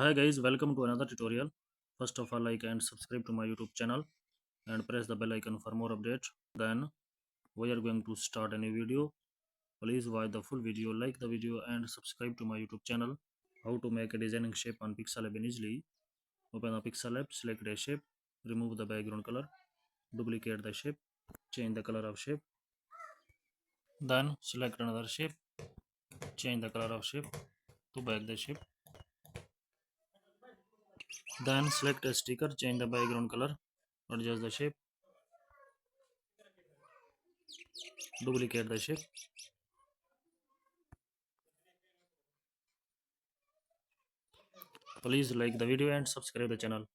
Hi guys, welcome to another tutorial. First of all, like and subscribe to my YouTube channel and press the bell icon for more updates. Then we are going to start a new video. Please watch the full video, like the video and subscribe to my YouTube channel. How to make a designing shape on Pixel Lab easily. Open the Pixel Lab, select a shape, remove the background color, duplicate the shape, change the color of shape. Then select another shape, change the color of shape to back the shape. Then select a sticker, change the background color, adjust the shape, duplicate the shape. Please like the video and subscribe the channel.